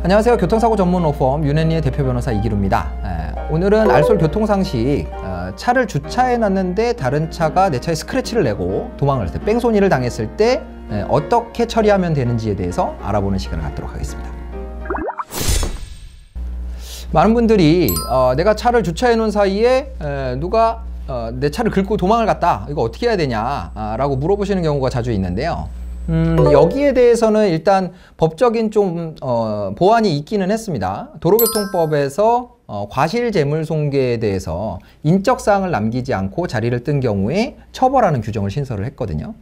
안녕하세요. 교통사고 전문 로펌 윤앤리의 대표 변호사 이기루입니다. 오늘은 알솔 교통상식, 차를 주차해 놨는데 다른 차가 내 차에 스크래치를 내고 도망을 했을 때, 뺑소니를 당했을 때 어떻게 처리하면 되는지에 대해서 알아보는 시간을 갖도록 하겠습니다. 많은 분들이 내가 차를 주차해 놓은 사이에 누가 내 차를 긁고 도망을 갔다, 이거 어떻게 해야 되냐 라고 물어보시는 경우가 자주 있는데요. 여기에 대해서는 일단 법적인 좀 보완이 있기는 했습니다. 도로교통법에서 과실재물손괴에 대해서 인적사항을 남기지 않고 자리를 뜬 경우에 처벌하는 규정을 신설을 했거든요.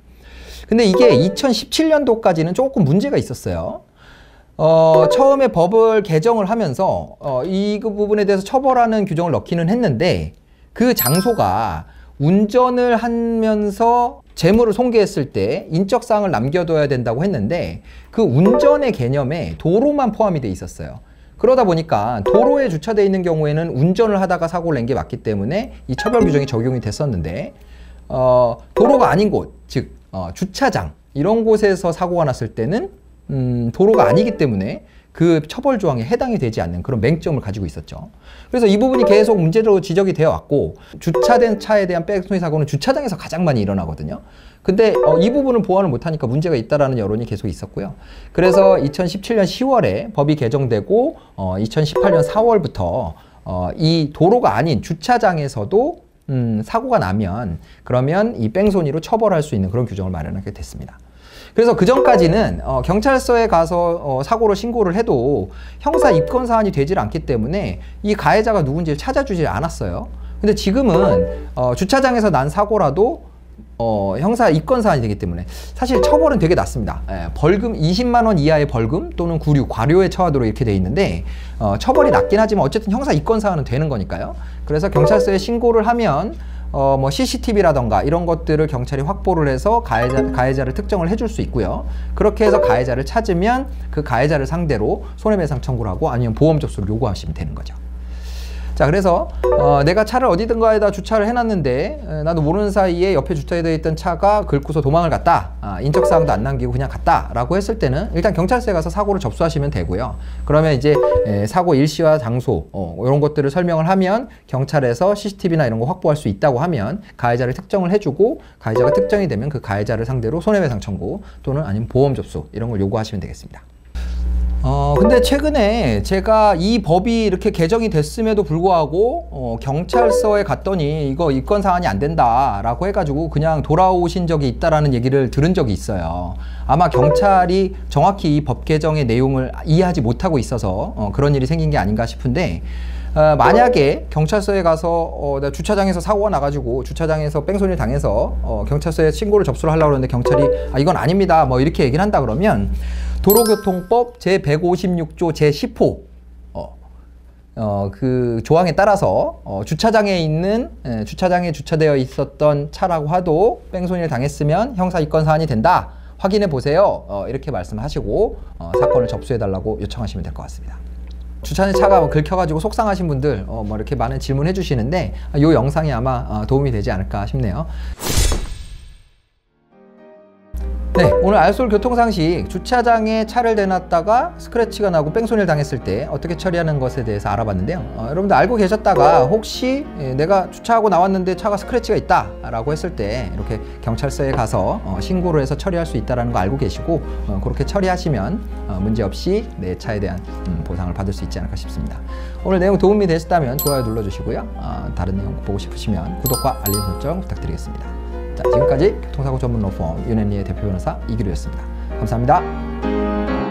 근데 이게 2017년도까지는 조금 문제가 있었어요. 처음에 법을 개정을 하면서 이 부분에 대해서 처벌하는 규정을 넣기는 했는데, 그 장소가 운전을 하면서 재물을 손괴했을 때 인적사항을 남겨둬야 된다고 했는데, 그 운전의 개념에 도로만 포함이 돼 있었어요. 그러다 보니까 도로에 주차되어 있는 경우에는 운전을 하다가 사고를 낸 게 맞기 때문에 이 처벌 규정이 적용이 됐었는데, 도로가 아닌 곳, 즉 주차장 이런 곳에서 사고가 났을 때는 도로가 아니기 때문에 그 처벌 조항에 해당이 되지 않는 그런 맹점을 가지고 있었죠. 그래서 이 부분이 계속 문제로 지적이 되어 왔고, 주차된 차에 대한 뺑소니 사고는 주차장에서 가장 많이 일어나거든요. 근데 이 부분을 보완을 못하니까 문제가 있다라는 여론이 계속 있었고요. 그래서 2017년 10월에 법이 개정되고 2018년 4월부터 이 도로가 아닌 주차장에서도 사고가 나면 그러면 이 뺑소니로 처벌할 수 있는 그런 규정을 마련하게 됐습니다. 그래서 그 전까지는 경찰서에 가서 사고를 신고를 해도 형사 입건 사안이 되질 않기 때문에 이 가해자가 누군지를 찾아주질 않았어요. 근데 지금은 주차장에서 난 사고라도 형사 입건 사안이 되기 때문에 사실 처벌은 되게 낮습니다. 벌금 20만 원 이하의 벌금 또는 구류, 과료에 처하도록 이렇게 돼 있는데, 처벌이 낮긴 하지만 어쨌든 형사 입건 사안은 되는 거니까요. 그래서 경찰서에 신고를 하면 뭐 CCTV라던가 이런 것들을 경찰이 확보를 해서 가해자를 특정을 해줄 수 있고요. 그렇게 해서 가해자를 찾으면 그 가해자를 상대로 손해배상 청구를 하고 아니면 보험 접수를 요구하시면 되는 거죠. 자, 그래서 내가 차를 어디든가에다 주차를 해놨는데 나도 모르는 사이에 옆에 주차되어 있던 차가 긁고서 도망을 갔다, 인적사항도 안 남기고 그냥 갔다 라고 했을 때는 일단 경찰서에 가서 사고를 접수하시면 되고요. 그러면 이제 사고 일시와 장소 이런 것들을 설명을 하면 경찰에서 CCTV나 이런 거 확보할 수 있다고 하면 가해자를 특정을 해주고, 가해자가 특정이 되면 그 가해자를 상대로 손해배상 청구 또는 아니면 보험 접수 이런 걸 요구하시면 되겠습니다. 근데 최근에 제가 이 법이 이렇게 개정이 됐음에도 불구하고 경찰서에 갔더니 이거 입건 사안이 안 된다 라고 해가지고 그냥 돌아오신 적이 있다라는 얘기를 들은 적이 있어요. 아마 경찰이 정확히 이 법 개정의 내용을 이해하지 못하고 있어서 그런 일이 생긴 게 아닌가 싶은데, 만약에 경찰서에 가서 내가 주차장에서 사고가 나가지고 주차장에서 뺑소니를 당해서 경찰서에 신고를 접수를 하려고 그러는데 경찰이 이건 아닙니다 뭐 이렇게 얘기를 한다 그러면 도로교통법 제156조 제10호 그 조항에 따라서 주차장에 있는 주차장에 주차되어 있었던 차라고 하도 뺑소니를 당했으면 형사 입건 사안이 된다, 확인해 보세요 이렇게 말씀하시고 사건을 접수해 달라고 요청하시면 될 것 같습니다. 주차된 차가 긁혀가지고 속상하신 분들 뭐 이렇게 많은 질문해 주시는데 이 영상이 아마 도움이 되지 않을까 싶네요. 네, 오늘 알솔 교통상식, 주차장에 차를 대놨다가 스크래치가 나고 뺑소니를 당했을 때 어떻게 처리하는 것에 대해서 알아봤는데요. 여러분들 알고 계셨다가 혹시 내가 주차하고 나왔는데 차가 스크래치가 있다 라고 했을 때 이렇게 경찰서에 가서 신고를 해서 처리할 수 있다는 거 알고 계시고, 그렇게 처리하시면 문제없이 내 차에 대한 보상을 받을 수 있지 않을까 싶습니다. 오늘 내용 도움이 되셨다면 좋아요 눌러주시고요. 다른 내용 보고 싶으시면 구독과 알림 설정 부탁드리겠습니다. 자, 지금까지 교통사고 전문 로펌 윤앤리의 대표 변호사 이기루였습니다. 감사합니다.